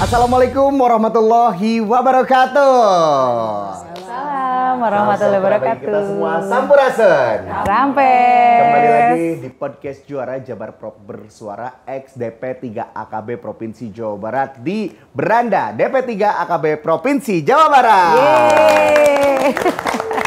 Assalamualaikum warahmatullahi wabarakatuh. Assalamualaikum warahmatullahi wabarakatuh. Kita semua sampurasun. Sampai. Kembali lagi di podcast Juara Jabar Prop Bersuara ex DP 3 AKB Provinsi Jawa Barat di beranda DP 3 AKB Provinsi Jawa Barat. Yeay.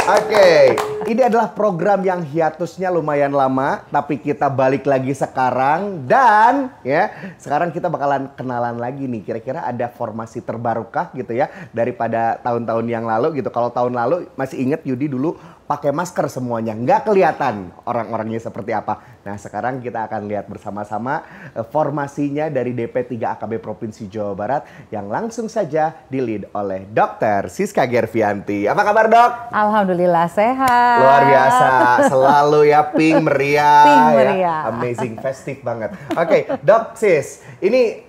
Oke, ini adalah program yang hiatusnya lumayan lama, tapi kita balik lagi sekarang dan ya sekarang kita bakalan kenalan lagi nih. Kira-kira ada formasi terbarukah gitu ya daripada tahun-tahun yang lalu gitu. Kalau tahun lalu masih inget Yudi dulu pakai masker semuanya, nggak kelihatan orang-orangnya seperti apa. Nah sekarang kita akan lihat bersama-sama formasinya dari DP 3 AKB Provinsi Jawa Barat yang langsung saja di-lead oleh Dr. Siska Gervianti. Apa kabar dok? Alhamdulillah sehat. Luar biasa, selalu ya pink meriah. Pink meriah. Ya. Amazing, festive banget. Oke, Dok Sis, ini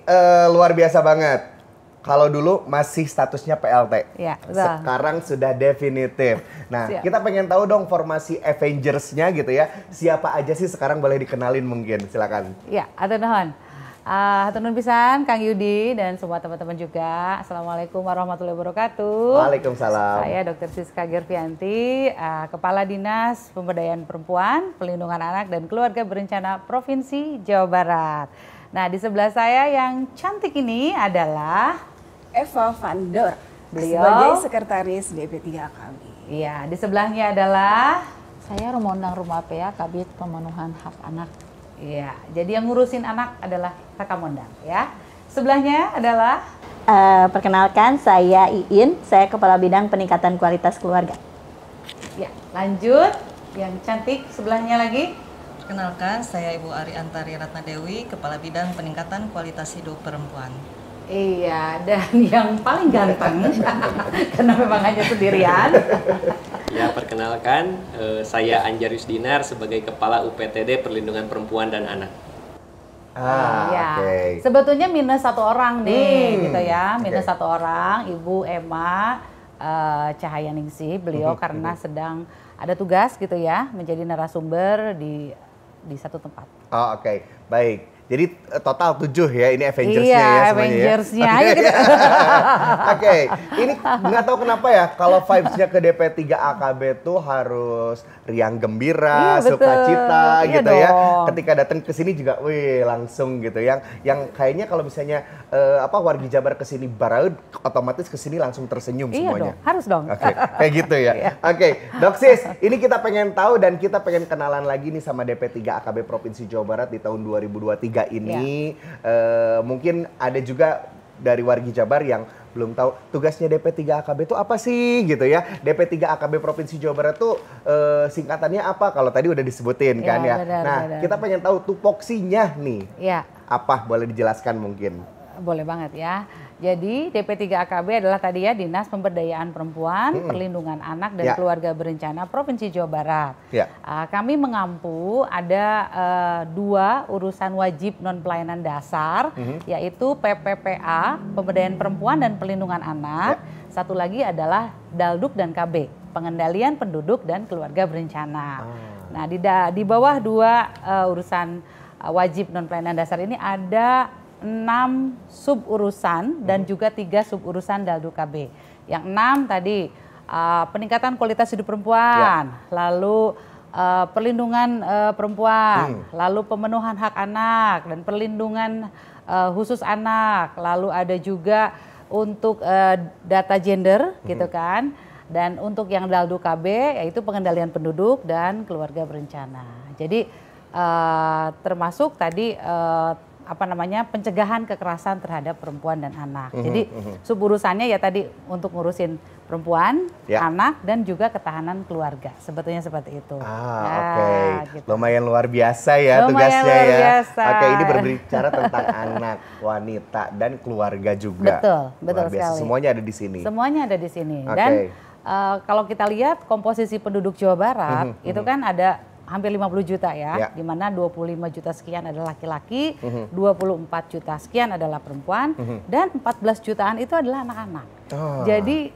luar biasa banget. Kalau dulu masih statusnya PLT, Ya, betul. sekarang sudah definitif. Nah, Siap. kita pengen tahu dong formasi Avengers-nya gitu ya. Siapa aja sih sekarang boleh dikenalin mungkin, silakan. Ya, atur nuhun. Atur nuhun pisan Kang Yudi dan semua teman-teman juga. Assalamualaikum warahmatullahi wabarakatuh. Waalaikumsalam. Saya Dr. Siska Gervianti, Kepala Dinas Pemberdayaan Perempuan, Pelindungan Anak dan Keluarga Berencana Provinsi Jawa Barat. Nah, di sebelah saya yang cantik ini adalah Eva Vandor, Beliau sebagai Sekretaris DP 3 AKB. Iya, di sebelahnya adalah saya Rumondang Rumah PA Kabit Pemenuhan Hak Anak. Iya, jadi yang ngurusin anak adalah Kakak Mondang ya. Sebelahnya adalah Perkenalkan, saya Iin, saya Kepala Bidang Peningkatan Kualitas Keluarga. ya, lanjut yang cantik sebelahnya lagi. Perkenalkan, saya Ibu Ari Antari Ratna Dewi, Kepala Bidang Peningkatan Kualitas Hidup Perempuan. Iya, dan yang paling ganteng karena memang hanya sendirian. Ya, perkenalkan, saya Anjarius Dinar sebagai Kepala UPTD Perlindungan Perempuan dan Anak. Ya, Oke. sebetulnya minus satu orang nih, gitu ya, minus Oke. satu orang, Ibu Emma Cahayaningsih, beliau karena sedang ada tugas gitu ya, menjadi narasumber di satu tempat. Oh, oke, baik. Jadi total 7 ya, ini Avengers-nya Iya, ya semuanya ya. Avengers-nya aja gitu. Oke, ini nggak tahu kenapa ya, kalau vibes-nya ke DP 3 AKB tuh harus riang gembira, Iya, betul. sukacita Iya gitu ya. dong. Ketika datang ke sini juga, wih langsung gitu. Yang kayaknya kalau misalnya wargi Jabar ke sini baraud, otomatis ke sini langsung tersenyum Iya semuanya. dong, harus dong. Oke, kayak gitu ya. Iya. Oke, Dok Sis, ini kita pengen tahu dan kita pengen kenalan lagi nih sama DP 3 AKB Provinsi Jawa Barat di tahun 2023 ini. Mungkin ada juga dari wargi Jabar yang belum tahu tugasnya DP 3 AKB itu apa sih gitu ya. DP 3 AKB Provinsi Jawa Barat tuh singkatannya apa? Kalau tadi udah disebutin kan ya. benar, Nah, benar. kita pengen tahu tupoksinya nih. Ya, Apa? Boleh dijelaskan mungkin? boleh banget ya. Jadi DP 3 AKB adalah tadi ya Dinas Pemberdayaan Perempuan, Perlindungan Anak dan Ya. Keluarga Berencana Provinsi Jawa Barat. Ya. Kami mengampu ada 2 urusan wajib non pelayanan dasar, yaitu PPPA, Pemberdayaan Perempuan dan Perlindungan Anak. Satu lagi adalah Dalduk dan KB, Pengendalian Penduduk dan Keluarga Berencana. Nah, di bawah 2 urusan wajib non pelayanan dasar ini ada 6 sub urusan dan juga 3 sub urusan Dalduk KB. Yang 6 tadi peningkatan kualitas hidup perempuan, lalu perlindungan perempuan, lalu pemenuhan hak anak dan perlindungan khusus anak, lalu ada juga untuk data gender gitu kan. Dan untuk yang Dalduk KB yaitu pengendalian penduduk dan keluarga berencana. Jadi termasuk tadi pencegahan kekerasan terhadap perempuan dan anak. Jadi suburusannya ya tadi untuk ngurusin perempuan, anak dan juga ketahanan keluarga. Sebetulnya seperti itu. Oke. Gitu. Lumayan luar biasa ya Lumayan tugasnya luar ya. biasa. Oke, ini berbicara tentang anak, wanita dan keluarga juga. Betul Luar biasa. sekali. Semuanya ada di sini. Semuanya ada di sini. Oke. Dan kalau kita lihat komposisi penduduk Jawa Barat itu kan ada hampir 50 juta ya, di mana 25 juta sekian adalah laki-laki, 24 juta sekian adalah perempuan, dan 14 jutaan itu adalah anak-anak. Jadi,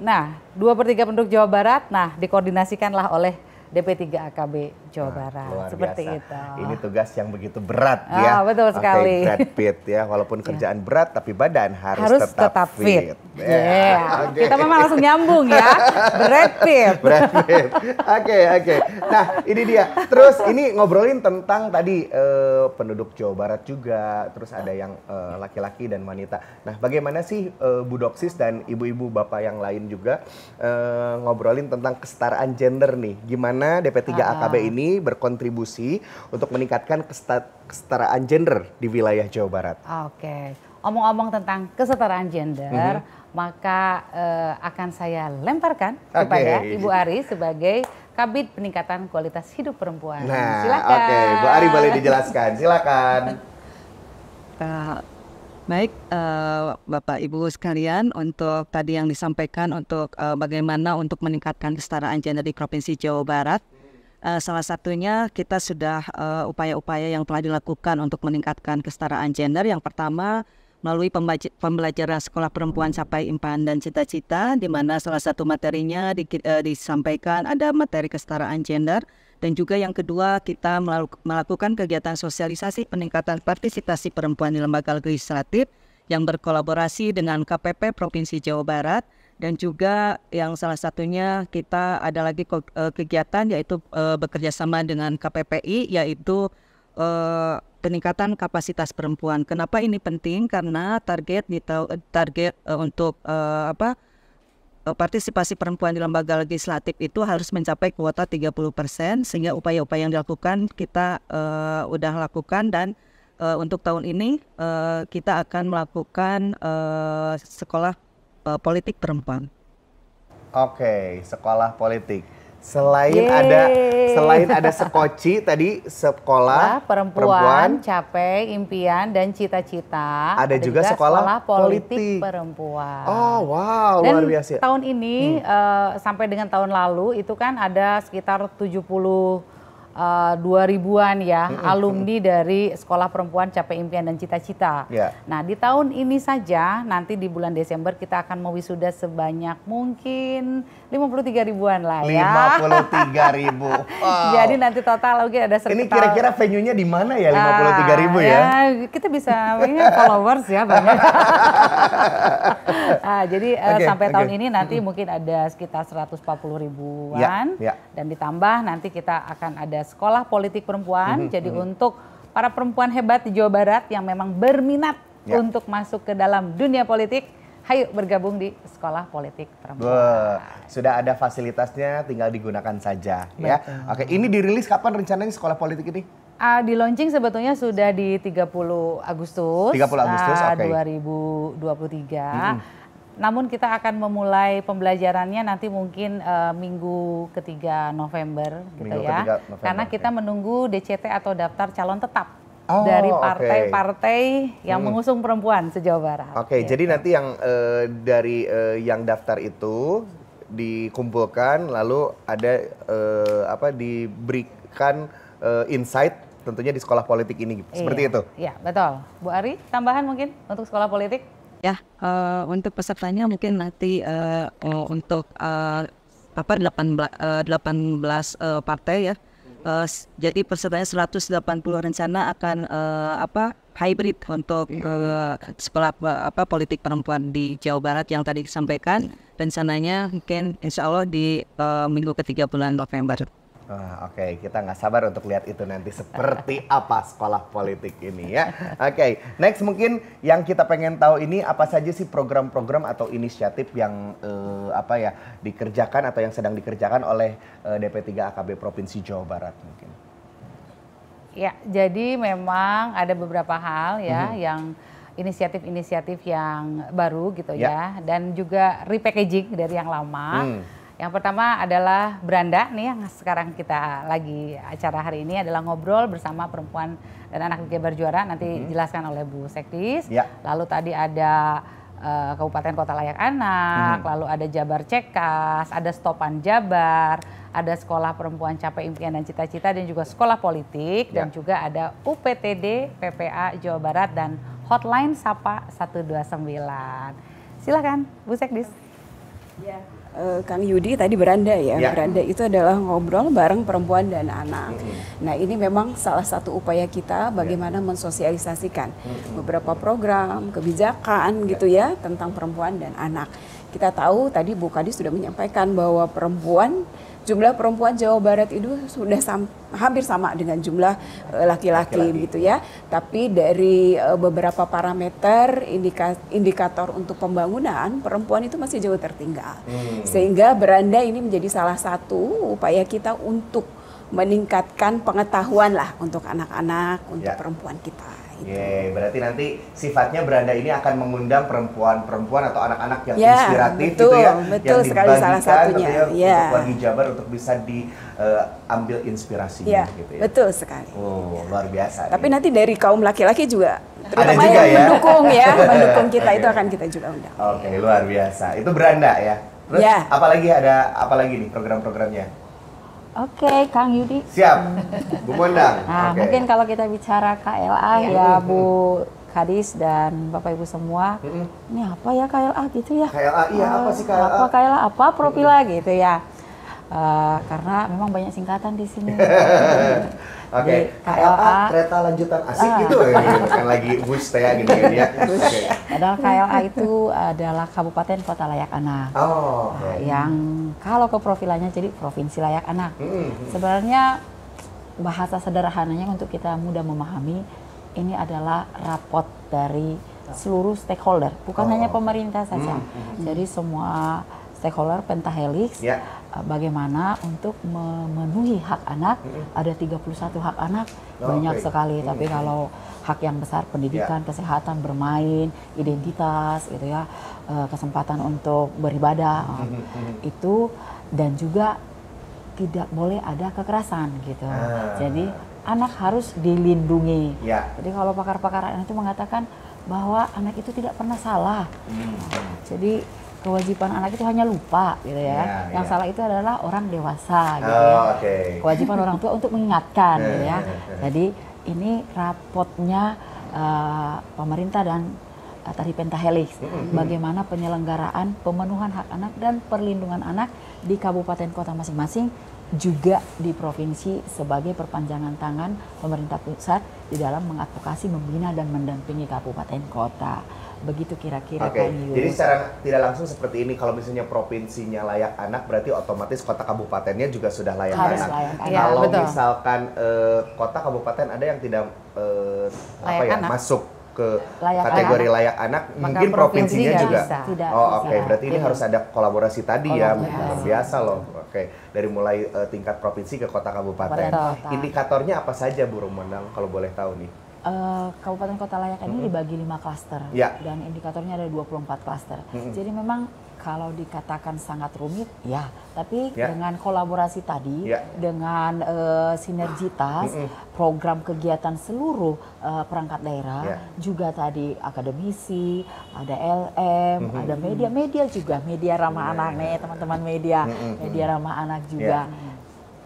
2/3 penduduk Jawa Barat, dikoordinasikanlah oleh DP 3 AKB Jawa Barat. Luar Seperti biasa. itu. Ini tugas yang begitu berat ya. Betul sekali. Brad Pitt ya, walaupun kerjaan berat tapi badan harus tetap fit. Yeah. Kita memang langsung nyambung ya. Brad Pitt. Brad Pitt. Oke. Nah, ini dia. Terus ini ngobrolin tentang tadi penduduk Jawa Barat juga, terus ada yang laki-laki dan wanita. Nah, bagaimana sih Bu Doksis dan ibu-ibu bapak yang lain juga ngobrolin tentang kesetaraan gender nih. Gimana DP3AKB ini berkontribusi untuk meningkatkan kesetaraan gender di wilayah Jawa Barat. Oke. Omong-omong tentang kesetaraan gender, maka akan saya lemparkan kepada Ibu Ari sebagai Kabid Peningkatan Kualitas Hidup Perempuan. Nah, silakan. Oke, Bu Ari boleh dijelaskan. Silakan. Baik, Bapak Ibu sekalian, untuk tadi yang disampaikan untuk bagaimana untuk meningkatkan kesetaraan gender di Provinsi Jawa Barat. Salah satunya kita sudah upaya-upaya yang telah dilakukan untuk meningkatkan kesetaraan gender. Yang pertama, melalui pembelajaran sekolah perempuan capai impian dan cita-cita, di mana salah satu materinya disampaikan ada materi kesetaraan gender. Dan juga yang kedua, kita melakukan kegiatan sosialisasi peningkatan partisipasi perempuan di lembaga legislatif yang berkolaborasi dengan KPP Provinsi Jawa Barat. Dan juga yang salah satunya kita ada lagi kegiatan yaitu bekerjasama dengan KPPI, yaitu peningkatan kapasitas perempuan. Kenapa ini penting? Karena target untuk partisipasi perempuan di lembaga legislatif itu harus mencapai kuota 30%, sehingga upaya-upaya yang dilakukan kita udah lakukan. Dan untuk tahun ini kita akan melakukan sekolah politik perempuan. Oke, sekolah politik. Selain ada Sekoci tadi, sekolah perempuan, capai impian dan cita-cita. Ada juga sekolah politik perempuan. Oh wow, dan luar biasa. Tahun ini sampai dengan tahun lalu itu kan ada sekitar 2000-an ya alumni dari sekolah perempuan capai impian dan cita-cita. Yeah. Nah, di tahun ini saja nanti di bulan Desember kita akan mewisuda sebanyak mungkin 53 ribuan lah ya. 53 ribu. Wow. Jadi nanti total mungkin ada sekitar. Ini kira-kira venue-nya di mana ya 53 ribu ya? Kita bisa followers ya banyak. Jadi sampai tahun ini nanti mungkin ada sekitar 140 ribuan. Dan ditambah nanti kita akan ada sekolah politik perempuan. Jadi untuk para perempuan hebat di Jawa Barat yang memang berminat untuk masuk ke dalam dunia politik, hayu bergabung di sekolah politik perempuan. Sudah ada fasilitasnya, tinggal digunakan saja. Ya. Oke, ini dirilis kapan rencananya sekolah politik ini? Di launching sebetulnya sudah di 30 Agustus, 30 Agustus 2023. Namun kita akan memulai pembelajarannya nanti mungkin minggu ketiga November gitu ya. Karena kita menunggu DCT atau daftar calon tetap dari partai-partai yang mengusung perempuan se-Jawa Barat. Oke, jadi nanti yang dari yang daftar itu dikumpulkan, lalu ada diberikan insight tentunya di sekolah politik ini, seperti itu. Iya, betul. Bu Ari, tambahan mungkin untuk sekolah politik? Ya, untuk pesertanya mungkin nanti untuk 18 partai ya. Jadi pesertanya 180 rencana akan hybrid untuk sekolah politik perempuan di Jawa Barat yang tadi disampaikan. Rencananya mungkin insya Allah di minggu ketiga bulan November. Oke, kita nggak sabar untuk lihat itu nanti seperti apa sekolah politik ini ya. Oke, next mungkin yang kita pengen tahu ini apa saja sih program-program atau inisiatif yang dikerjakan atau yang sedang dikerjakan oleh DP3AKB Provinsi Jawa Barat mungkin. Ya, jadi memang ada beberapa hal ya yang inisiatif-inisiatif yang baru gitu ya, dan juga repackaging dari yang lama. Yang pertama adalah Beranda nih yang sekarang kita lagi acara hari ini adalah ngobrol bersama perempuan dan anak Jabar Juara, nanti dijelaskan oleh Bu Sekdis. Lalu tadi ada Kabupaten Kota Layak Anak, lalu ada Jabar Cekas, ada Stopan Jabar, ada Sekolah Perempuan Capai Impian dan Cita-Cita, dan juga Sekolah Politik, dan juga ada UPTD PPA Jawa Barat dan Hotline Sapa 129. Silakan Bu Sekdis. Ya, Kang Yudi tadi beranda ya. Ya. Beranda itu adalah ngobrol bareng perempuan dan anak. Nah, ini memang salah satu upaya kita bagaimana mensosialisasikan beberapa program, kebijakan gitu ya tentang perempuan dan anak. Kita tahu tadi Bu Kadis sudah menyampaikan bahwa jumlah perempuan Jawa Barat itu sudah hampir sama dengan jumlah laki-laki gitu ya. Tapi dari beberapa parameter indikator untuk pembangunan, perempuan itu masih jauh tertinggal. Sehingga beranda ini menjadi salah satu upaya kita untuk meningkatkan pengetahuan lah untuk anak-anak, untuk perempuan kita. Ye, berarti nanti sifatnya beranda ini akan mengundang perempuan-perempuan atau anak-anak yang inspiratif betul, gitu ya, betul yang sekali salah satunya. Untuk wargi Jabar untuk bisa diambil inspirasinya gitu ya. Betul sekali. Oh, luar biasa. Tapi nanti dari kaum laki-laki juga, terutama juga yang ya? mendukung kita itu akan kita juga undang. Oke, luar biasa. Itu beranda ya. Terus apalagi nih program-programnya? Oke, Kang Yudi. Siap, Bu Mondang. Nah, mungkin kalau kita bicara KLA ya Bu Kadis dan Bapak Ibu semua, ini apa ya KLA gitu ya? KLA, iya apa sih KLA? Apa KLA, apa Profila gitu ya? Karena memang banyak singkatan di sini. Oke, KLA kereta lanjutan asik gitu ya, yang lagi bus ya gitu ya. Oke. Padahal KLA itu adalah Kabupaten Kota Layak Anak. Oh, Yang kalau ke profilanya jadi Provinsi Layak Anak. Sebenarnya bahasa sederhananya untuk kita mudah memahami, ini adalah rapot dari seluruh stakeholder, bukan hanya pemerintah saja. Jadi semua stakeholder pentahelix, bagaimana untuk memenuhi hak anak. Ada 31 hak anak, banyak sekali. Tapi kalau hak yang besar, pendidikan, kesehatan, bermain, identitas, gitu ya, kesempatan untuk beribadah, itu, dan juga tidak boleh ada kekerasan gitu. Jadi anak harus dilindungi. Jadi kalau pakar-pakar anak itu mengatakan bahwa anak itu tidak pernah salah. Jadi kewajiban anak itu hanya lupa gitu ya. Yang salah itu adalah orang dewasa gitu ya. Kewajiban orang tua untuk mengingatkan gitu ya. Jadi ini rapotnya pemerintah dan tadi pentahelix, bagaimana penyelenggaraan pemenuhan hak anak dan perlindungan anak di kabupaten kota masing-masing, juga di provinsi sebagai perpanjangan tangan pemerintah pusat di dalam mengadvokasi, membina dan mendampingi kabupaten kota. Begitu kira-kira. Jadi secara tidak langsung seperti ini, kalau misalnya provinsinya layak anak, berarti otomatis kota kabupatennya juga sudah layak anak. Kalau misalkan kota kabupaten ada yang tidak masuk ke kategori layak anak, mungkin provinsinya juga. Berarti ini harus ada kolaborasi tadi ya, luar biasa loh. Dari mulai tingkat provinsi ke kota kabupaten. Indikatornya apa saja Bu Romandang kalau boleh tahu nih? Kabupaten Kota Layak ini dibagi 5 klaster dan indikatornya ada 24 klaster. Jadi memang kalau dikatakan sangat rumit, tapi dengan kolaborasi tadi, dengan sinergitas, program kegiatan seluruh perangkat daerah, juga tadi akademisi, ada LM, ada media juga, media ramah anak nih teman-teman media ramah anak juga.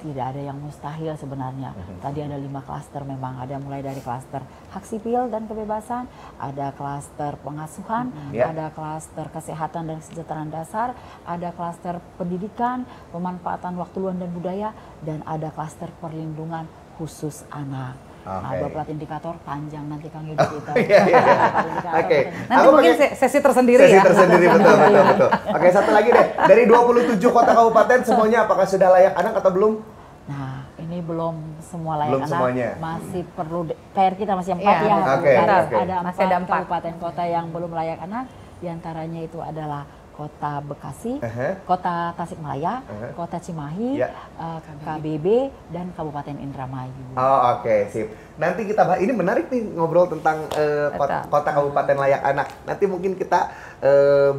Tidak ada yang mustahil sebenarnya. Tadi ada 5 klaster memang, ada mulai dari klaster hak sipil dan kebebasan, ada klaster pengasuhan, ada klaster kesehatan dan kesejahteraan dasar, ada klaster pendidikan, pemanfaatan waktu luang dan budaya, dan ada klaster perlindungan khusus anak. Beberapa indikator panjang nanti Kang Yudi kita. Nanti mungkin sesi tersendiri ya. Betul. Oke, satu lagi deh. Dari 27 kota kabupaten semuanya apakah sudah layak anak atau belum? Nah, ini belum semua layak belum anak. Semuanya. Masih perlu PR kita masih 4 ya. Ada 4 kabupaten kota yang belum layak anak. Di antaranya itu adalah Kota Bekasi, Kota Tasikmalaya, Kota Cimahi, KBB, dan Kabupaten Indramayu. Sip. Nanti kita bahas, ini menarik nih ngobrol tentang kota kabupaten layak anak. Nanti mungkin kita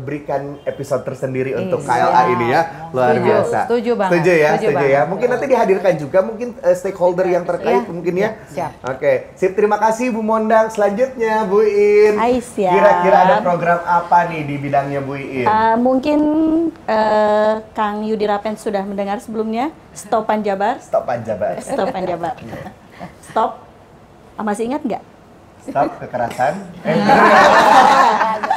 berikan episode tersendiri untuk KLA ini ya. Luar biasa. Setuju banget. Setuju ya. Mungkin nanti dihadirkan juga mungkin stakeholder yang terkait mungkin ya. Siap. Sip, terima kasih Bu Mondang. Selanjutnya Bu In. Kira-kira ada program apa nih di bidangnya Bu In? Mungkin Kang Yudi Rapen sudah mendengar sebelumnya, Stopan Jabar. Stop. Masih ingat nggak? Stop kekerasan.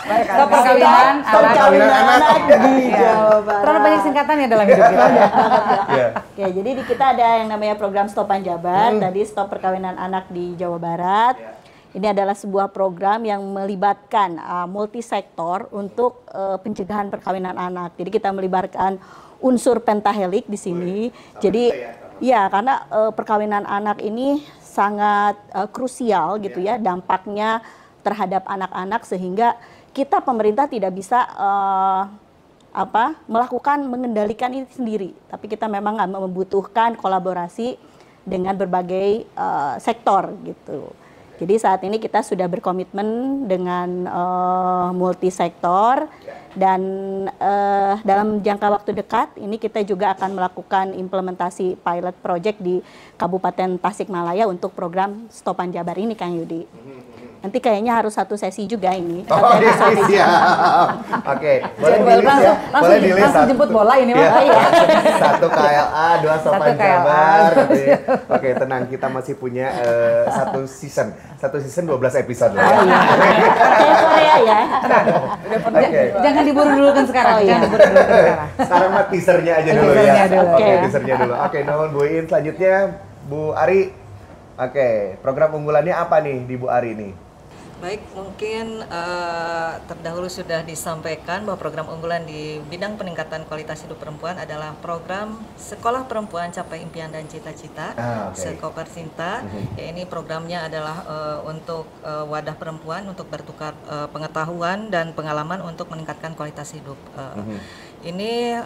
Stop perkawinan anak. di Jawa Barat. Terlalu banyak singkatannya dalam hidup kita. Iya. Oke, jadi di kita ada yang namanya program Stopan Jabar, tadi stop perkawinan anak di Jawa Barat. Ini adalah sebuah program yang melibatkan multisektor untuk pencegahan perkawinan anak. Jadi kita melibatkan unsur pentahelik di sini. Jadi ya karena perkawinan anak ini sangat krusial gitu ya dampaknya terhadap anak-anak, sehingga kita pemerintah tidak bisa melakukan mengendalikan ini sendiri, tapi kita memang membutuhkan kolaborasi dengan berbagai sektor gitu. Jadi saat ini kita sudah berkomitmen dengan multisektor, dan dalam jangka waktu dekat ini kita juga akan melakukan implementasi pilot project di Kabupaten Tasikmalaya untuk program Stopan Jabar ini, Kang Yudi. Nanti kayaknya harus satu sesi juga ini. Oh, siap. Oke, boleh di-list ya. Boleh di-list. Langsung jemput bola ini, Mas. Satu KLA, dua Stopan Jabar. Oke, tenang, kita masih punya satu season. Satu season 12 episode lah. Kayak Korea ya. Oke. Jangan diburu dulu kan sekarang. Jangan diburu dulu kan sekarang. Sekarang mah teasernya aja dulu ya. Teasernya dulu. Oke, Oke. teasernya dulu. Oke, nuhun Bu In. Selanjutnya Bu Ari. Oke, program unggulannya apa nih di Bu Ari nih? Baik, mungkin terdahulu sudah disampaikan bahwa program unggulan di bidang peningkatan kualitas hidup perempuan adalah program Sekolah Perempuan Capai Impian dan Cita-Cita, Sekoper Cinta. Ya, ini programnya adalah untuk wadah perempuan untuk bertukar pengetahuan dan pengalaman untuk meningkatkan kualitas hidup. Ini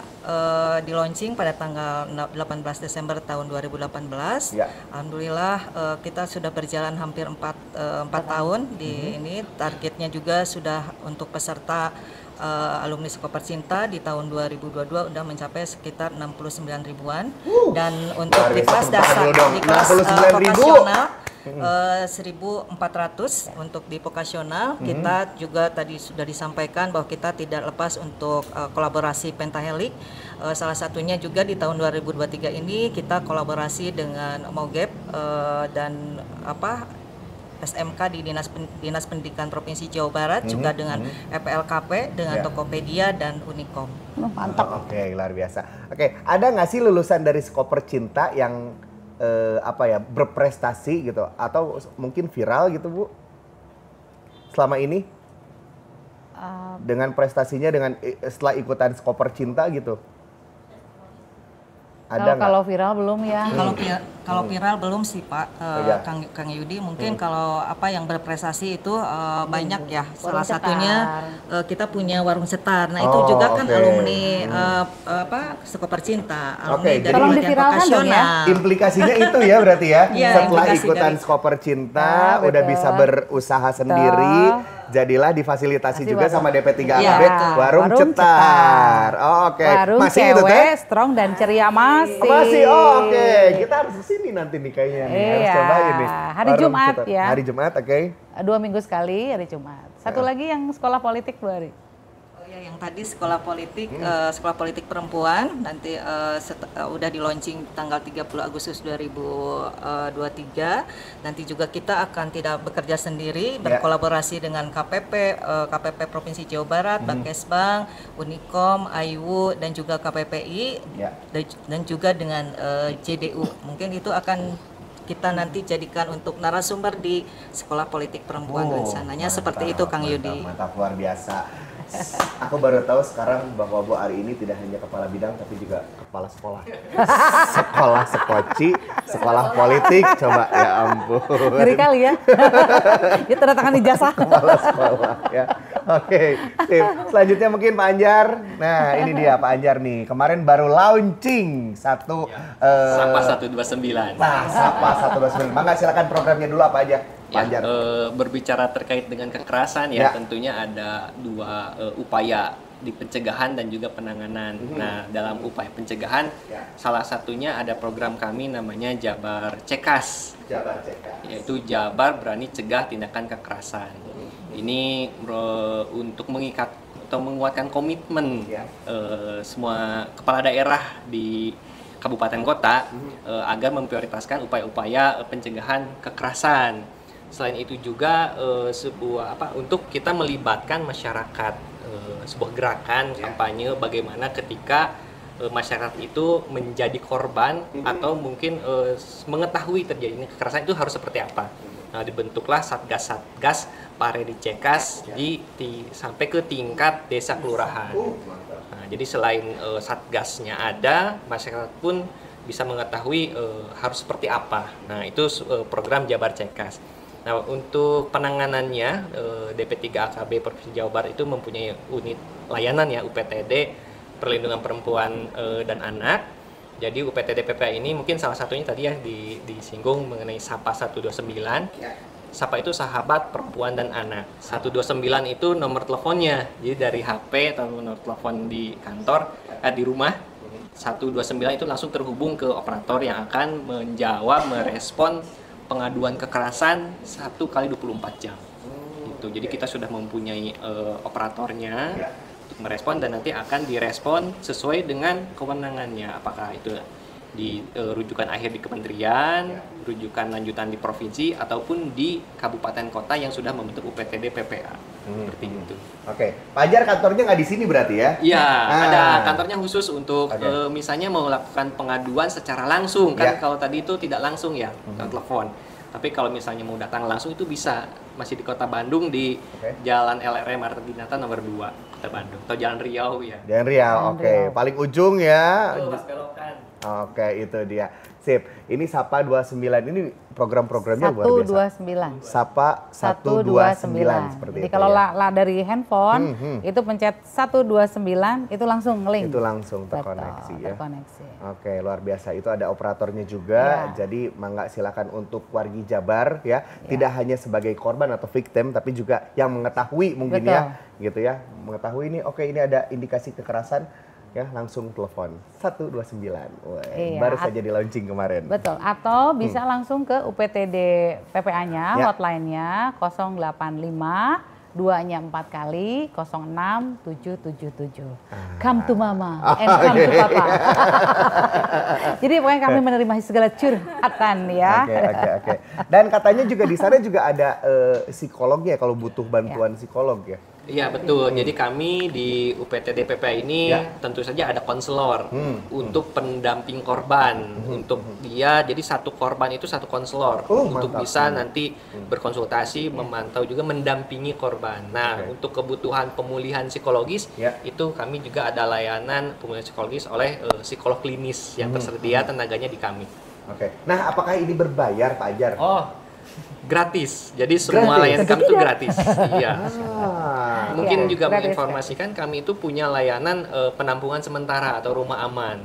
di launching pada tanggal 18 Desember tahun 2018. Ya. Alhamdulillah kita sudah berjalan hampir 4 tahun di ini. Targetnya juga sudah untuk peserta alumni Sekoper Cinta di tahun 2022 sudah mencapai sekitar 69 ribuan. Dan untuk di kelas dasar, di kelas vokasional 1.400. Untuk di vokasional kita juga tadi sudah disampaikan bahwa kita tidak lepas untuk kolaborasi pentahelik. Salah satunya juga di tahun 2023 ini kita kolaborasi dengan MOGEP dan SMK di Dinas Pendidikan Provinsi Jawa Barat, juga dengan EPLKP, dengan Tokopedia dan Unicom. Mantap. Oke, luar biasa. Oke, ada nggak sih lulusan dari Sekoper Cinta yang berprestasi gitu, atau mungkin viral gitu Bu selama ini dengan prestasinya setelah ikutan Sekoper Cinta gitu? Ada Kalau viral belum ya? Kalau viral belum sih Pak, Kang Yudi. Mungkin kalau yang berprestasi itu banyak ya. Salah satunya kita punya Warung Setar. Nah itu juga kan alumni Sekoper Cinta, alumni dari Tolong bagian diviralkan dong ya. vokasional. Implikasinya itu ya berarti ya. Iya, Setelah implikasi ikutan dari- Sekoper Cinta udah bisa berusaha sendiri, jadilah difasilitasi juga sama DP3 Iya, AKB betul. Warung Cetar. Oh, oke. Warung Masih itu cewek, teh? strong dan ceria masih. Masih, oh, oke. Kita harus kesini nanti nih kayaknya nih. Harus Iya. cobain nih. Hari Warung Jumat Cetar. ya. Hari Jumat, oke. 2 minggu sekali hari Jumat. Satu lagi yang sekolah politik Bu Ari. Oh ya, yang tadi sekolah politik perempuan nanti udah di launching tanggal 30 Agustus 2023. Nanti juga kita akan tidak bekerja sendiri, berkolaborasi dengan KPP Provinsi Jawa Barat, Bankesbank, Unicom, AIWU dan juga KPPI dan juga dengan JDU. Mungkin itu akan kita nanti jadikan untuk narasumber di sekolah politik perempuan rencananya seperti itu Kang Yudi. Mantap, luar biasa. Aku baru tahu sekarang bahwa Bu Ari ini tidak hanya kepala bidang tapi juga kepala sekolah. Sekolah sekoci, sekolah politik, coba ya ampun. Ngeri kali ya. Dia tanda tangan ijazah. Kepala sekolah ya. Oke, sip. Selanjutnya mungkin Pak Anjar. Nah, ini dia Pak Anjar nih. Kemarin baru launching satu Sapa 129. Nah, Sapa 129. Mangga silakan programnya dulu apa aja, Pak Anjar. Berbicara terkait dengan kekerasan ya, tentunya ada dua upaya di pencegahan dan juga penanganan. Nah, dalam upaya pencegahan, salah satunya ada program kami namanya Jabar Cekas. Jabar Cekas. Yaitu Jabar Berani Cegah Tindakan Kekerasan. Ini untuk mengikat atau menguatkan komitmen semua kepala daerah di kabupaten kota agar memprioritaskan upaya-upaya pencegahan kekerasan. Selain itu juga untuk kita melibatkan masyarakat, sebuah gerakan kampanye bagaimana ketika masyarakat itu menjadi korban atau mungkin mengetahui terjadinya kekerasan itu harus seperti apa. Nah, dibentuklah satgas Paredi Cekas sampai ke tingkat desa kelurahan. Nah, jadi selain satgasnya ada, masyarakat pun bisa mengetahui harus seperti apa. Nah, itu program Jabar Cekas. Nah, untuk penanganannya DP3AKB Provinsi Jawa Barat itu mempunyai unit layanan ya UPTD Perlindungan Perempuan dan Anak. Jadi UPTD PPA ini mungkin salah satunya tadi ya disinggung mengenai SAPA 129. SAPA itu sahabat perempuan dan anak. 129 itu nomor teleponnya. Jadi dari HP atau nomor telepon di kantor di rumah 129 itu langsung terhubung ke operator yang akan menjawab, merespon pengaduan kekerasan 1 kali 24 jam. Gitu. Jadi kita sudah mempunyai operatornya untuk merespon dan nanti akan direspon sesuai dengan kewenangannya. Apakah itu di rujukan akhir di kementerian, rujukan lanjutan di provinsi ataupun di kabupaten kota yang sudah membentuk UPTD PPA. Seperti itu. Oke, Pajar kantornya nggak di sini berarti ya? Iya, ada kantornya khusus untuk misalnya melakukan pengaduan secara langsung kan. Kalau tadi itu tidak langsung ya, telepon. Tapi kalau misalnya mau datang langsung itu bisa, masih di Kota Bandung di Jalan LRM Marta Dinata nomor 2 Kota Bandung atau Jalan Riau ya. Jalan Riau, oke. Paling ujung ya. Pas belokan. Oke, itu dia. Sip. Ini Sapa 29 ini program-programnya luar biasa. 129. Sapa 129 seperti Jadi itu. kalau ya. dari handphone itu pencet 129 itu langsung nge-link. Itu langsung terkoneksi ya. Terkoneksi. Oke, luar biasa. Itu ada operatornya juga. Jadi mangga silakan untuk wargi Jabar ya. Tidak hanya sebagai korban atau victim tapi juga yang mengetahui mungkin ya, gitu ya. Mengetahui ini ini ada indikasi kekerasan ya, langsung telepon 129. Wah, baru saja di launching kemarin. Betul. Atau bisa langsung ke UPTD PPA-nya, hotline-nya 085 2-nya 4 kali 06777. Come to mama and come to papa. Jadi pokoknya kami menerima segala curhatan ya. Oke. Dan katanya juga di sana juga ada psikolognya kalau butuh bantuan psikolog ya. Iya betul. Jadi kami di UPTD PPA ini tentu saja ada konselor untuk pendamping korban. Untuk dia, jadi satu korban itu satu konselor untuk bisa nanti berkonsultasi, memantau juga mendampingi korban. Nah untuk kebutuhan pemulihan psikologis itu kami juga ada layanan pemulihan psikologis oleh psikolog klinis yang tersedia tenaganya di kami. Oke. Nah apakah ini berbayar Pak Ajar? Gratis, jadi semua layanan kami itu gratis. Iya. Mungkin juga menginformasikan kami itu punya layanan penampungan sementara atau rumah aman.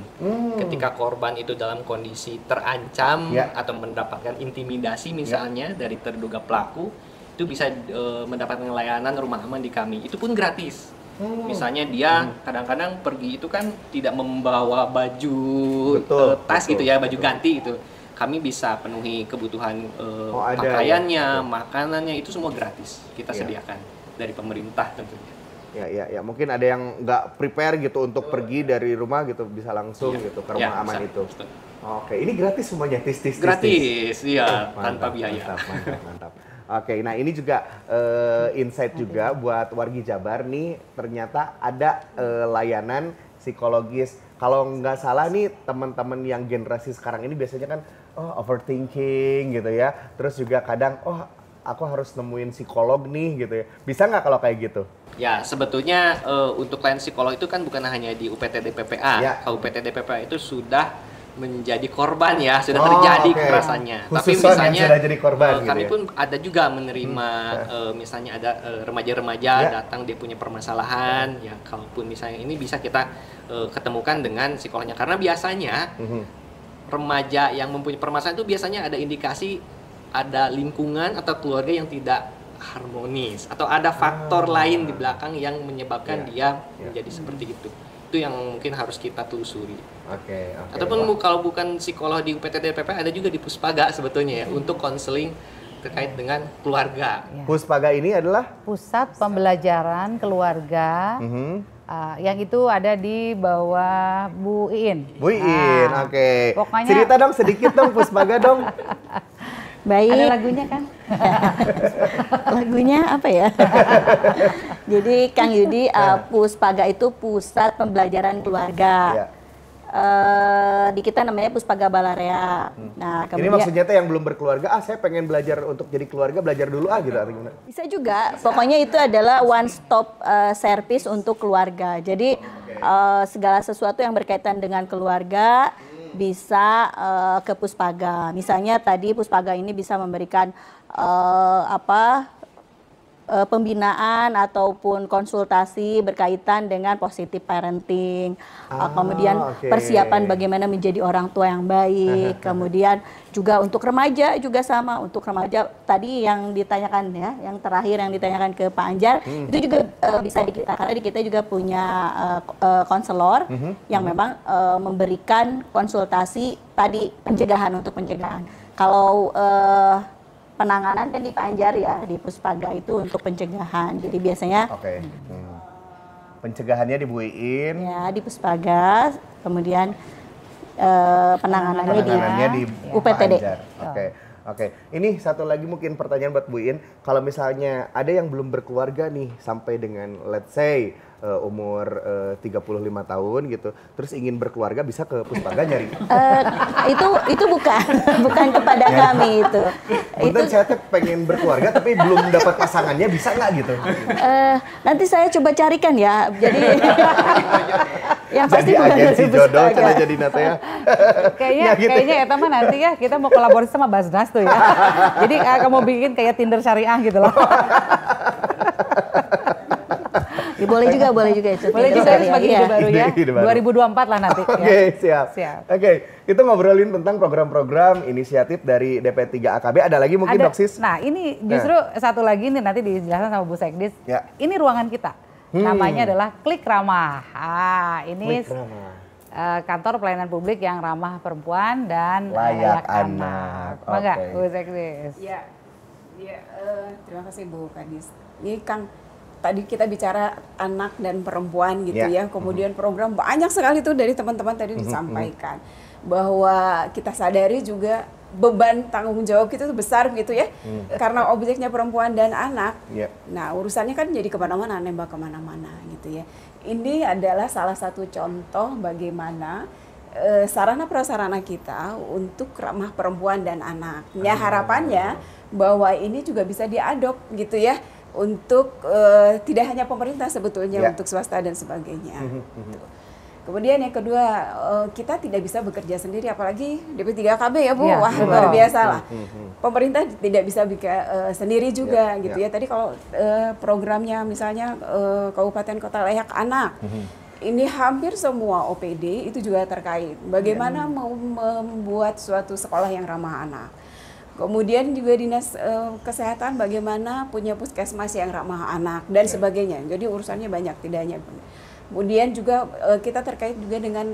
Ketika korban itu dalam kondisi terancam atau mendapatkan intimidasi misalnya dari terduga pelaku, itu bisa mendapatkan layanan rumah aman di kami. Itu pun gratis. Misalnya dia kadang-kadang pergi itu kan tidak membawa baju tas gitu ya, baju ganti itu. Kami bisa penuhi kebutuhan pakaiannya, makanannya, itu semua gratis kita sediakan dari pemerintah tentunya. Ya, mungkin ada yang nggak prepare gitu untuk pergi dari rumah gitu, bisa langsung gitu ke rumah aman itu. Betul. Oke, ini gratis semuanya, tis. Gratis, iya, tanpa biaya. Mantap. Oke, nah ini juga insight juga buat wargi Jabar nih, ternyata ada layanan psikologis. Kalau nggak salah nih teman-teman yang generasi sekarang ini biasanya kan overthinking gitu ya. Terus juga kadang aku harus nemuin psikolog nih gitu ya. Bisa nggak kalau kayak gitu? Ya sebetulnya untuk klien psikolog itu kan bukan hanya di UPTD PPA. Kalau UPTD PPA itu sudah menjadi korban ya, sudah terjadi kekerasannya. Tapi misalnya jadi korban, kami gitu ya? pun ada juga menerima misalnya ada remaja-remaja datang dia punya permasalahan ya, kalaupun misalnya ini bisa kita ketemukan dengan psikolognya, karena biasanya remaja yang mempunyai permasalahan itu biasanya ada indikasi ada lingkungan atau keluarga yang tidak harmonis atau ada faktor lain di belakang yang menyebabkan dia menjadi seperti itu. Itu yang mungkin harus kita telusuri. Oke. Ataupun kalau bukan psikolog di UPTD PPA ada juga di Puspaga sebetulnya ya untuk konseling terkait dengan keluarga. Puspaga ini adalah Pusat Pembelajaran Keluarga. Yang itu ada di bawah Bu Iin. Bu Iin, oke. Pokoknya cerita dong sedikit dong Puspaga dong. Baik. Ada lagunya kan? Lagunya apa ya? Jadi Kang Yudi, Puspaga itu Pusat Pembelajaran Keluarga. Ya. Di kita namanya Puspaga Balarea. Nah, Ini kemudian maksudnya tuh yang belum berkeluarga, saya pengen belajar untuk jadi keluarga, belajar dulu gitu atau gimana? bisa juga. Pokoknya itu adalah one stop service untuk keluarga. Jadi segala sesuatu yang berkaitan dengan keluarga bisa ke Puspaga. Misalnya tadi Puspaga ini bisa memberikan pembinaan ataupun konsultasi berkaitan dengan positive parenting, kemudian persiapan bagaimana menjadi orang tua yang baik, kemudian juga untuk remaja juga sama. Untuk remaja tadi yang ditanyakan ya, yang terakhir yang ditanyakan ke Pak Anjar, itu juga bisa di kita, karena di kita juga punya konselor yang memang memberikan konsultasi tadi pencegahan untuk pencegahan. Kalau penanganan kan di Pak Anjar ya, di Puspaga itu untuk pencegahan. Jadi biasanya pencegahannya di Bu Iin. ya di Puspaga, kemudian penanganannya di UPTD. Oke. Ini satu lagi mungkin pertanyaan buat Bu Iin. Kalau misalnya ada yang belum berkeluarga nih sampai dengan let's say umur 35 tahun gitu, terus ingin berkeluarga, bisa ke Puspaga nyari? Itu bukan kepada kami itu. Betul, saya tuh pengen berkeluarga tapi belum dapat pasangannya, bisa nggak gitu? Nanti saya coba carikan ya. Jadi yang pasti jadi bukan agensi dari jodoh, Puspaga. cina jadi Nata ya. Kayaknya ya teman nanti ya kita mau kolaborasi sama Basnas tuh ya. Jadi kamu bikin kayak Tinder syariah gitu loh. Ya, boleh juga itu. Boleh juga Tinder sebagai ya. ide baru ya. Ide baru. 2024 lah nanti. Oke, ya. siap. Oke, kita ngobrolin tentang program-program inisiatif dari DP3 AKB. Ada lagi mungkin Ada. Dok Sis? Nah ini justru satu lagi nih nanti dijelaskan sama Bu Sekdis. Ya. Ini ruangan kita. Namanya adalah Klik Ramah. Ini Klik Ramah. Kantor pelayanan publik yang ramah perempuan dan Layak layak anak. Mangga, Oke. Bu Sekdis. Ya, terima kasih Bu Kadis. Ini Kang, tadi kita bicara anak dan perempuan gitu ya. Kemudian program banyak sekali tuh dari teman-teman tadi disampaikan bahwa kita sadari juga beban tanggung jawab kita tuh besar gitu ya. Karena objeknya perempuan dan anak. Nah, urusannya kan jadi kemana-mana, nembak kemana-mana gitu ya. Ini adalah salah satu contoh bagaimana sarana prasarana kita untuk ramah perempuan dan anak. Ya, harapannya bahwa ini juga bisa diadop gitu ya. Untuk tidak hanya pemerintah sebetulnya, untuk swasta dan sebagainya. Kemudian yang kedua, kita tidak bisa bekerja sendiri, apalagi DP3KB ya Bu, wah luar biasa lah. Pemerintah tidak bisa sendiri juga gitu ya. Tadi kalau programnya misalnya Kabupaten Kota Layak Anak, ini hampir semua OPD itu juga terkait. Bagaimana mau membuat suatu sekolah yang ramah anak. Kemudian juga dinas kesehatan bagaimana punya puskesmas yang ramah anak dan sebagainya. Jadi urusannya banyak, tidak hanya. Kemudian juga kita terkait juga dengan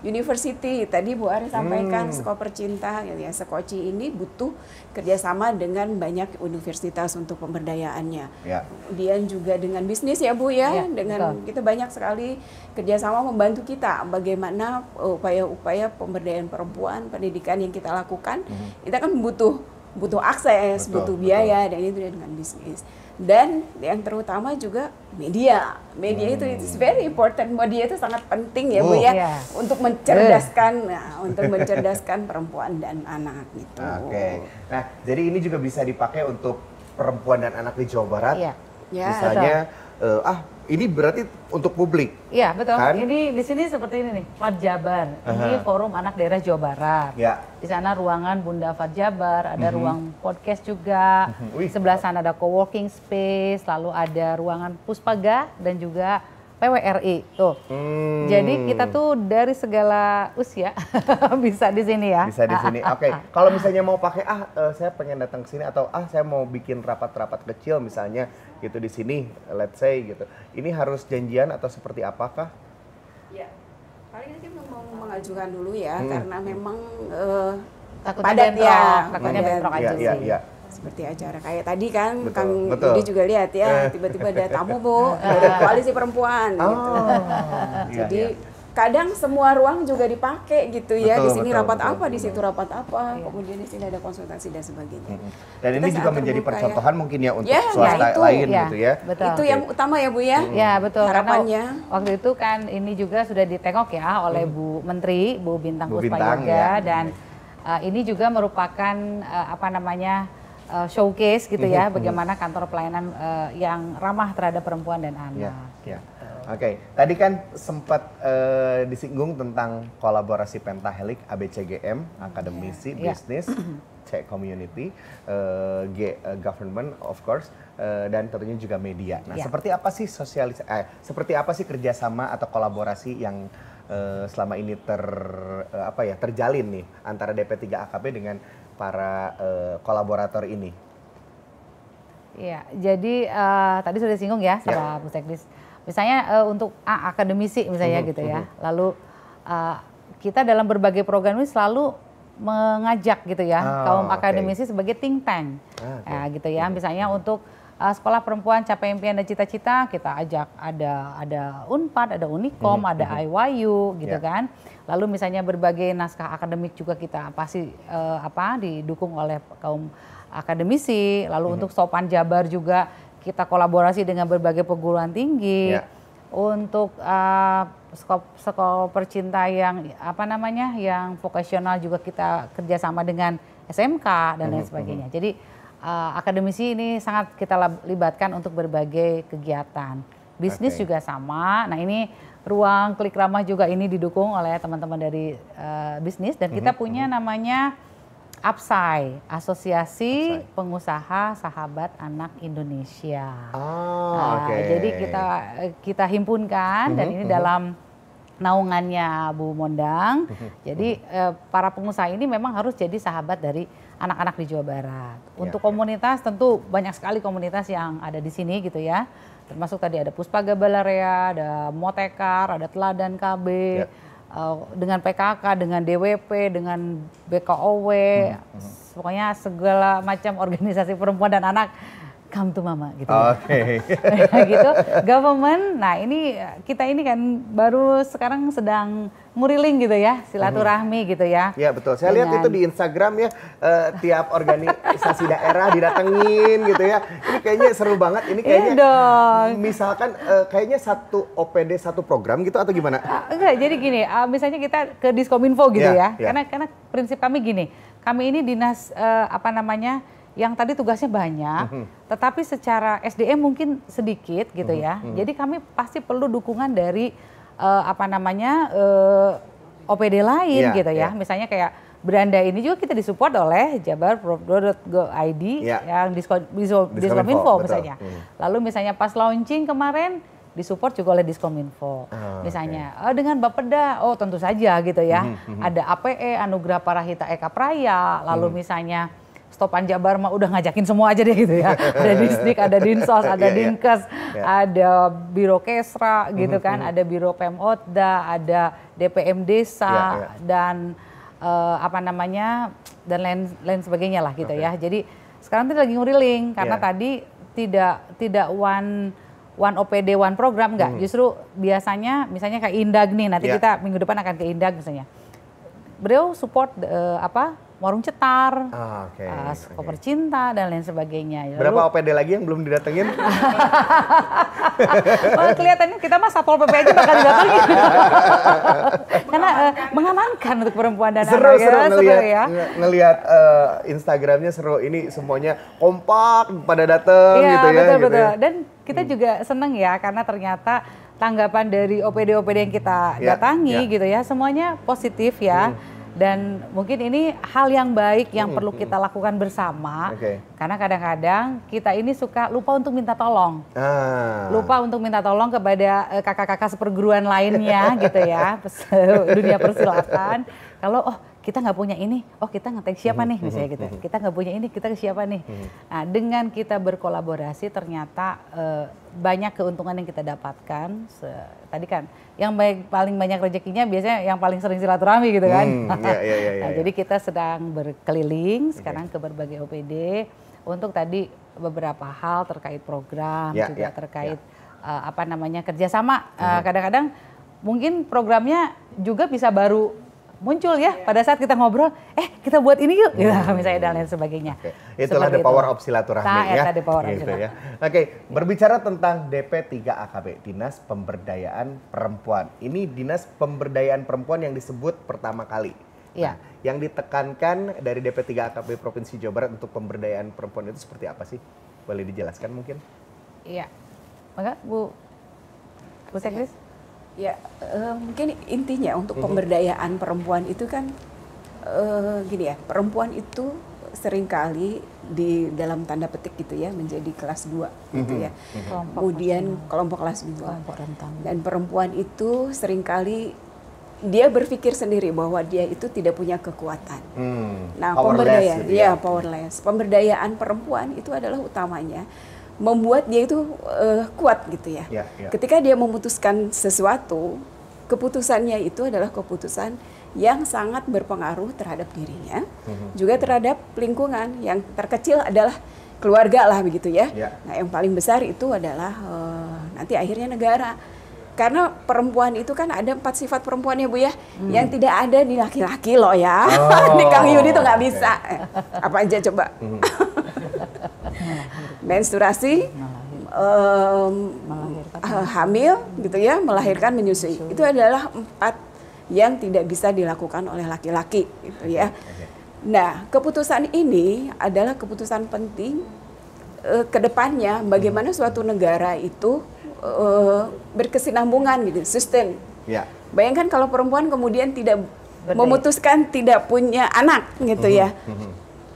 university. Tadi Bu Ari sampaikan Skoper Cinta, ya, Sekoci ini butuh kerjasama dengan banyak universitas untuk pemberdayaannya. Kemudian juga dengan bisnis ya Bu ya, dengan kita banyak sekali kerjasama membantu kita bagaimana upaya-upaya pemberdayaan perempuan, pendidikan yang kita lakukan. Kita kan butuh akses, butuh biaya, dan itu dengan bisnis. Dan yang terutama juga media itu it's very important. Media itu sangat penting ya Bu ya, untuk mencerdaskan perempuan dan anak gitu. Oke. Nah, jadi ini juga bisa dipakai untuk perempuan dan anak di Jawa Barat. Misalnya ini berarti untuk publik. Iya, betul. Kan? Ini di sini seperti ini nih, Fatjabar. Ini Forum Anak Daerah Jawa Barat. Di sana ruangan Bunda Fatjabar, ada ruang podcast juga. Sebelah sana ada co-working space, lalu ada ruangan Puspaga dan juga PWRI. Tuh. Jadi kita tuh dari segala usia bisa di sini ya. Bisa di sini. Oke. Kalau misalnya mau pakai saya pengen datang ke sini atau saya mau bikin rapat-rapat kecil misalnya gitu di sini, let's say gitu. Ini harus janjian atau seperti apakah? Ya. Paling nanti mau mengajukan dulu ya, karena memang padat ya, takutnya bentrok aja sih. Seperti acara kayak tadi kan, Kang Yudi juga lihat ya, tiba-tiba ada tamu Bu dari Koalisi Perempuan gitu. Jadi kadang semua ruang juga dipakai gitu ya. Betul, Di sini betul, rapat betul, apa, di betul. situ rapat apa, kemudian di sini ada konsultasi dan sebagainya. Dan Kita ini juga sangat menjadi terbuka ya. percontohan mungkin ya untuk Ya, swasta itu, lain ya. gitu ya. Betul. Itu yang utama ya Bu ya. Ya betul, Harapannya. karena waktu itu kan ini juga sudah ditengok ya oleh Bu Menteri, Bu Bintang Bu Puspa Bintang, Yoga, ya. dan ini juga merupakan apa namanya showcase gitu ya, bagaimana kantor pelayanan yang ramah terhadap perempuan dan anak. Ya, ya. Oke, tadi kan sempat disinggung tentang kolaborasi Pentahelix, ABCGM, akademisi, Ya. bisnis, C community, G government of course, dan tentunya juga media. Nah, Ya. seperti apa sih seperti apa sih kerjasama atau kolaborasi yang selama ini terjalin nih antara DP3AKB dengan para kolaborator ini? Iya, jadi tadi sudah disinggung ya sama Bu Sekdis. Misalnya untuk akademisi misalnya gitu ya. Lalu kita dalam berbagai program ini selalu mengajak gitu ya kaum akademisi sebagai think tank. Ya, gitu ya. Misalnya untuk sekolah perempuan capai impian dan cita-cita kita ajak ada Unpad, ada Unikom, ada IYU gitu kan. Lalu misalnya berbagai naskah akademik juga kita pasti didukung oleh kaum akademisi. Lalu untuk Sopan Jabar juga kita kolaborasi dengan berbagai perguruan tinggi. Untuk sekolah percinta yang yang vokasional juga kita kerjasama dengan SMK dan lain sebagainya. Jadi akademisi ini sangat kita libatkan untuk berbagai kegiatan. Bisnis juga sama. Nah ini ruang Klik Ramah juga ini didukung oleh teman-teman dari bisnis, dan kita punya namanya APSAI, Asosiasi Pengusaha Sahabat Anak Indonesia. Jadi kita himpunkan dan ini dalam naungannya Bu Mondang. Jadi para pengusaha ini memang harus jadi sahabat dari anak-anak di Jawa Barat. Untuk komunitas tentu banyak sekali komunitas yang ada di sini gitu ya. Termasuk tadi ada Puspa Gabalarea, ada Motekar, ada Teladan KB. Dengan PKK, dengan DWP, dengan BKOW, pokoknya segala macam organisasi perempuan dan anak, come to mama gitu. Gitu. Government, nah ini kita ini kan baru sekarang sedang nguriling gitu ya, silaturahmi gitu ya. Iya betul, saya lihat itu di Instagram ya, tiap organisasi daerah didatengin gitu ya. Ini kayaknya seru banget, ini kayaknya misalkan kayaknya satu OPD satu program gitu atau gimana? Enggak, jadi gini, misalnya kita ke Diskominfo gitu ya. Karena prinsip kami gini, kami ini dinas yang tadi tugasnya banyak, tetapi secara SDM mungkin sedikit gitu ya. Jadi kami pasti perlu dukungan dari OPD lain gitu ya. Misalnya kayak Beranda ini juga kita disupport oleh jabarpro.go.id yang Diskominfo misalnya. Lalu misalnya pas launching kemarin disupport juga oleh Diskominfo. Misalnya dengan Bapeda, tentu saja gitu ya. Ada APE, Anugerah Parahita Eka Praya, lalu misalnya Stopan Jabar mah udah ngajakin semua aja deh gitu ya. Ada Disdik, ada Dinsos, ada Dinkes, ada Biro Kesra gitu kan, ada Biro Pemotda, ada DPM Desa dan dan lain sebagainya lah gitu ya. Jadi sekarang kita lagi nguriling karena tadi tidak one OPD one program enggak. Justru biasanya misalnya kayak Indag nih, nanti kita minggu depan akan ke Indag misalnya. Beliau support Warung Cetar, Koper Cinta dan lain sebagainya. Berapa OPD lagi yang belum didatengin? Kelihatannya kita mah Satpol PP aja bakal didatengin. Karena mengamankan untuk perempuan dan anak. Seru ngelihat Instagramnya seru. Ini semuanya kompak pada datang gitu ya. Betul. Dan kita juga seneng ya karena ternyata tanggapan dari OPD-OPD yang kita datangi gitu ya, semuanya positif ya. Dan mungkin ini hal yang baik yang perlu kita lakukan bersama. Karena kadang-kadang kita ini suka lupa untuk minta tolong. Lupa untuk minta tolong kepada kakak-kakak seperguruan lainnya gitu ya. Dunia persilatan. Kalau kita nggak punya ini, kita nge-tag siapa nih misalnya gitu. Kita nggak punya ini, kita ke siapa nih. Nah, dengan kita berkolaborasi ternyata banyak keuntungan yang kita dapatkan. Tadi kan yang paling banyak rezekinya biasanya yang paling sering silaturahmi gitu kan. Jadi kita sedang berkeliling sekarang ke berbagai OPD untuk tadi beberapa hal terkait program juga terkait kerjasama. Kadang-kadang mungkin programnya juga bisa baru muncul ya pada saat kita ngobrol, kita buat ini yuk, misalnya dan lain sebagainya. Itulah the power of silaturahmi ya. Ya. Oke, berbicara tentang DP3AKB, Dinas Pemberdayaan Perempuan. Ini Dinas Pemberdayaan Perempuan yang disebut pertama kali. Iya. Nah, yang ditekankan dari DP3AKB Provinsi Jawa Barat untuk pemberdayaan perempuan itu seperti apa sih? Boleh dijelaskan mungkin? Iya. Maka Bu Sekris? Ya, mungkin intinya untuk pemberdayaan perempuan itu kan gini ya, perempuan itu seringkali di dalam tanda petik gitu ya menjadi kelas 2 gitu ya. Kemudian kelompok kelas 2. Dan perempuan itu seringkali dia berpikir sendiri bahwa dia itu tidak punya kekuatan. Nah, pemberdayaan gitu ya. Powerless. Pemberdayaan perempuan itu adalah utamanya membuat dia itu kuat gitu ya. Ketika dia memutuskan sesuatu, keputusannya itu adalah keputusan yang sangat berpengaruh terhadap dirinya, juga terhadap lingkungan. Yang terkecil adalah keluarga lah begitu ya. Nah, yang paling besar itu adalah nanti akhirnya negara. Karena perempuan itu kan ada 4 sifat perempuan ya Bu ya, yang tidak ada di laki-laki loh ya. Di Kang Yudi tuh nggak bisa. Apa aja coba? Menstruasi, hamil gitu ya, melahirkan, menyusui. Itu adalah 4 yang tidak bisa dilakukan oleh laki-laki gitu ya. Nah, keputusan ini adalah keputusan penting ke depannya bagaimana suatu negara itu berkesinambungan gitu, sustain. Bayangkan kalau perempuan kemudian tidak memutuskan tidak punya anak gitu ya.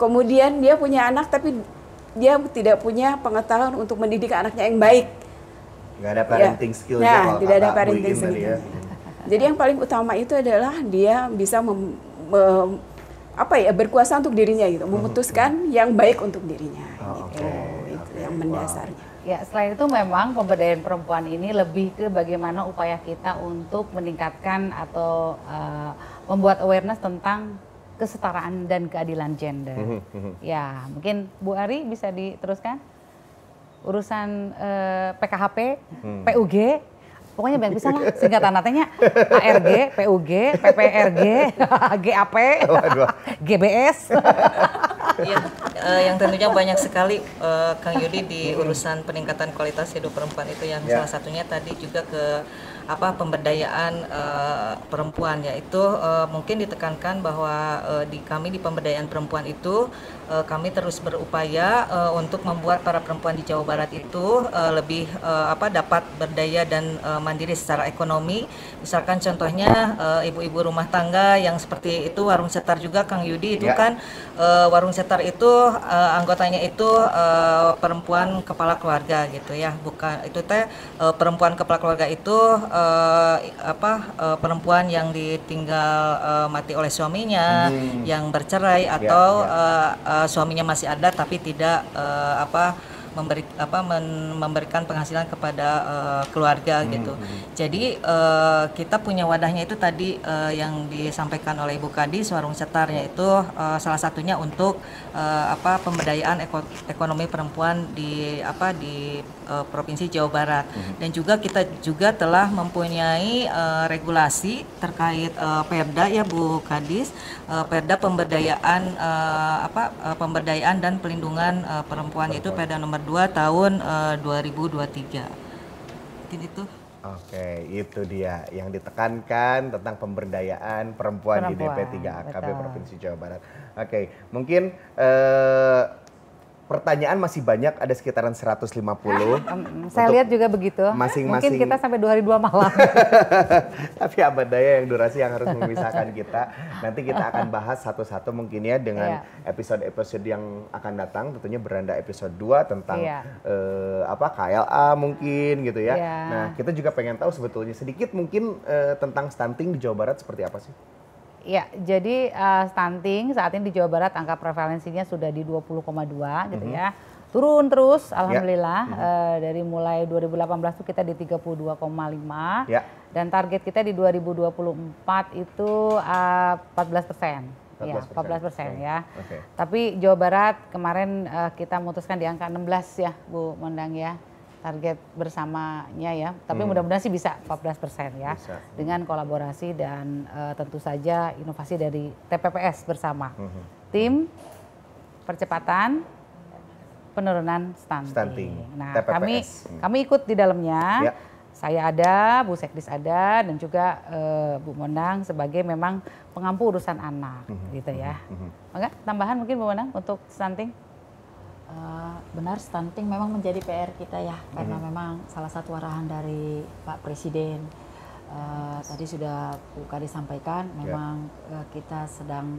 Kemudian dia punya anak tapi dia tidak punya pengetahuan untuk mendidik anaknya yang baik. Nggak ada parenting skill. Nah, tidak ada parenting skill. Jadi yang paling utama itu adalah dia bisa berkuasa untuk dirinya gitu, memutuskan yang baik untuk dirinya. Itu yang mendasarnya. Ya, selain itu memang pemberdayaan perempuan ini lebih ke bagaimana upaya kita untuk meningkatkan atau membuat awareness tentang kesetaraan dan keadilan gender. Ya, mungkin Bu Ari bisa diteruskan urusan PKHP, PUG, pokoknya banyak bisa lah singkatan natanya ARG, PUG, PPRG, GAP, GBS. Ya, yang tentunya banyak sekali Kang Yudi di urusan peningkatan kualitas hidup perempuan itu yang salah satunya tadi juga ke pemberdayaan perempuan, yaitu mungkin ditekankan bahwa kami di pemberdayaan perempuan itu kami terus berupaya untuk membuat para perempuan di Jawa Barat itu lebih dapat berdaya dan mandiri secara ekonomi. Misalkan contohnya ibu-ibu rumah tangga yang seperti itu, warung setar juga Kang Yudi itu kan warung setar itu anggotanya itu perempuan kepala keluarga gitu ya, bukan itu perempuan kepala keluarga itu perempuan yang ditinggal mati oleh suaminya, yang bercerai atau suaminya masih ada tapi tidak memberikan penghasilan kepada keluarga gitu. Jadi kita punya wadahnya itu tadi yang disampaikan oleh Ibu Kadis, warung setar, yaitu salah satunya untuk pemberdayaan ekonomi perempuan di Provinsi Jawa Barat. Dan juga kita juga telah mempunyai regulasi terkait Perda ya Bu Kadis, Perda pemberdayaan pemberdayaan dan pelindungan perempuan, itu Perda nomor 2 tahun 2023. Mungkin itu. Oke, itu dia yang ditekankan tentang pemberdayaan perempuan di DP3AKB Provinsi Jawa Barat. Oke, mungkin pertanyaan masih banyak, ada sekitaran 150. Saya lihat juga begitu. Mungkin kita sampai 2 hari 2 malam. Tapi apa daya yang durasi yang harus memisahkan kita. Nanti kita akan bahas satu-satu mungkin ya dengan episode-episode yang akan datang. Tentunya beranda episode 2 tentang KLA mungkin gitu ya. Nah, kita juga pengen tahu sebetulnya sedikit mungkin tentang stunting di Jawa Barat seperti apa sih? Ya, jadi stunting saat ini di Jawa Barat angka prevalensinya sudah di 20,2 gitu ya. Turun terus, alhamdulillah. Dari mulai 2018 itu kita di 32,5. Dan target kita di 2024 itu 14%. Ya, 14% ya. Tapi Jawa Barat kemarin kita memutuskan di angka 16 ya, Bu Mondang ya. target bersamanya ya. Tapi mudah-mudahan sih bisa 14% ya. Bisa. Dengan kolaborasi dan tentu saja inovasi dari TPPS bersama. Tim percepatan penurunan stunting. Nah, TPPS. kami ikut di dalamnya. Ya. Saya ada, Bu Sekdis ada, dan juga Bu Mondang sebagai memang pengampu urusan anak, gitu ya. Maka tambahan mungkin Bu Mondang untuk stunting? Benar, stunting memang menjadi PR kita ya, karena memang salah satu arahan dari Pak Presiden tadi sudah Bu Kadi sampaikan, memang kita sedang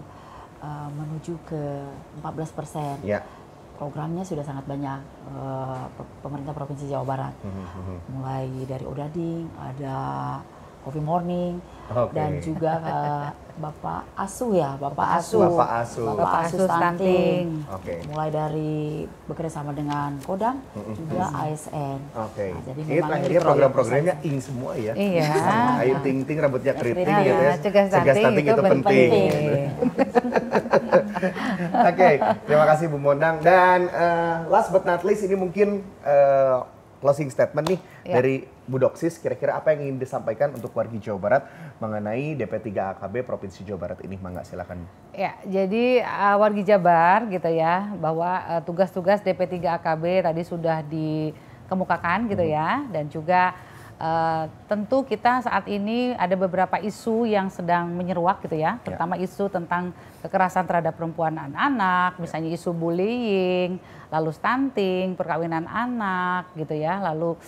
menuju ke 14%. Ya. Programnya sudah sangat banyak, pemerintah Provinsi Jawa Barat, mulai dari Odading, ada Coffee Morning, dan juga Bapak Asuh ya, Bapak Asuh Stunting. Mulai dari bekerja sama dengan Kodam, juga ASN. Nah, jadi ini terakhirnya program-programnya ing semua ya. Iya. Ayu Ting Ting rambutnya keriting gitu ya. Cegah stunting itu penting. Oke, terima kasih Bu Mondang. Dan last but not least ini mungkin closing statement nih dari Bu Doksis, kira-kira apa yang ingin disampaikan untuk wargi Jawa Barat mengenai DP3 AKB Provinsi Jawa Barat ini? Mangga silakan. Ya, jadi wargi Jabar gitu ya, bahwa tugas-tugas DP3 AKB tadi sudah dikemukakan gitu ya, dan juga tentu kita saat ini ada beberapa isu yang sedang menyeruak gitu ya, terutama isu tentang kekerasan terhadap perempuan dan anak, misalnya isu bullying, lalu stunting, perkawinan anak gitu ya, lalu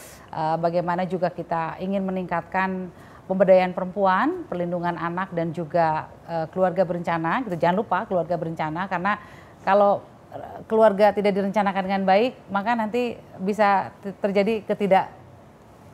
bagaimana juga kita ingin meningkatkan pemberdayaan perempuan, perlindungan anak dan juga keluarga berencana gitu. Jangan lupa keluarga berencana, karena kalau keluarga tidak direncanakan dengan baik, maka nanti bisa terjadi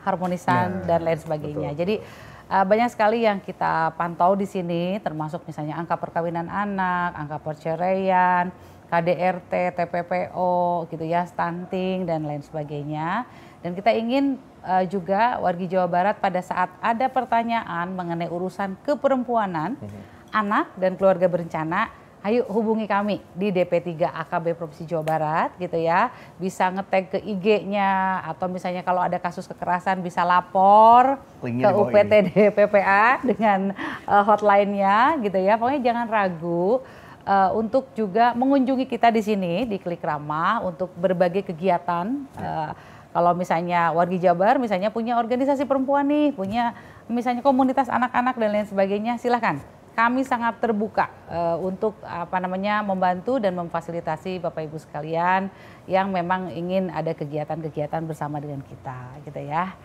harmonisan dan lain sebagainya. Jadi banyak sekali yang kita pantau di sini, termasuk misalnya angka perkawinan anak, angka perceraian, KDRT, TPPO gitu ya, stunting dan lain sebagainya. Dan kita ingin juga wargi Jawa Barat pada saat ada pertanyaan mengenai urusan keperempuanan, anak dan keluarga berencana, ayo hubungi kami di DP3 AKB Provinsi Jawa Barat gitu ya. Bisa nge-tag ke IG-nya, atau misalnya kalau ada kasus kekerasan bisa lapor ke UPTD PPA dengan hotline-nya gitu ya. Pokoknya jangan ragu untuk juga mengunjungi kita di sini di Klik Ramah untuk berbagai kegiatan. Kalau misalnya wargi Jabar misalnya punya organisasi perempuan nih, punya misalnya komunitas anak-anak dan lain sebagainya, silahkan. Kami sangat terbuka untuk membantu dan memfasilitasi Bapak Ibu sekalian yang memang ingin ada kegiatan-kegiatan bersama dengan kita, gitu ya.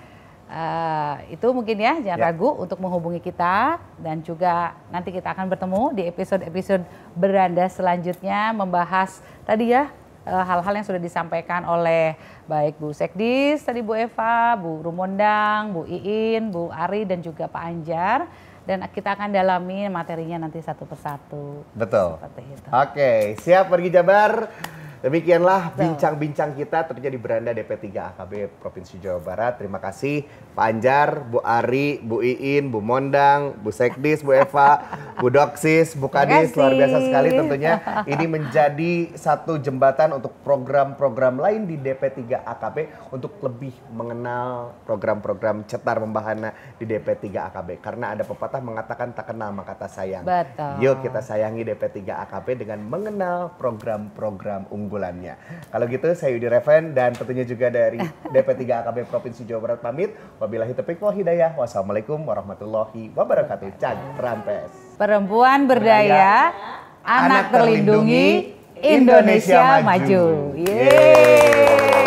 Itu mungkin ya, jangan ragu untuk menghubungi kita, dan juga nanti kita akan bertemu di episode-episode beranda selanjutnya membahas tadi ya hal-hal yang sudah disampaikan oleh baik Bu Sekdis, tadi Bu Eva, Bu Rumondang, Bu Iin, Bu Ari dan juga Pak Anjar. Dan kita akan dalami materinya nanti satu persatu. Betul. Seperti itu. Oke, siap wargi Jabar. Demikianlah bincang-bincang kita terjadi beranda DP3 AKB Provinsi Jawa Barat. Terima kasih Pak Anjar, Bu Ari, Bu Iin, Bu Mondang, Bu Sekdis, Bu Eva, Bu Doksis, Bu Kadis. Luar biasa sekali tentunya. Ini menjadi satu jembatan untuk program-program lain di DP3 AKB untuk lebih mengenal program-program cetar membahana di DP3 AKB. Karena ada pepatah mengatakan tak kenal maka tak sayang. Betul. Yuk kita sayangi DP3 AKB dengan mengenal program-program unggulannya. Kalau gitu saya Yudi Reven dan tentunya juga dari DP3 AKB Provinsi Jawa Barat pamit. Wabillahi taufiq wal hidayah. Wassalamualaikum warahmatullahi wabarakatuh. Cagranpes. Perempuan berdaya, anak terlindungi, Indonesia maju. Yeay.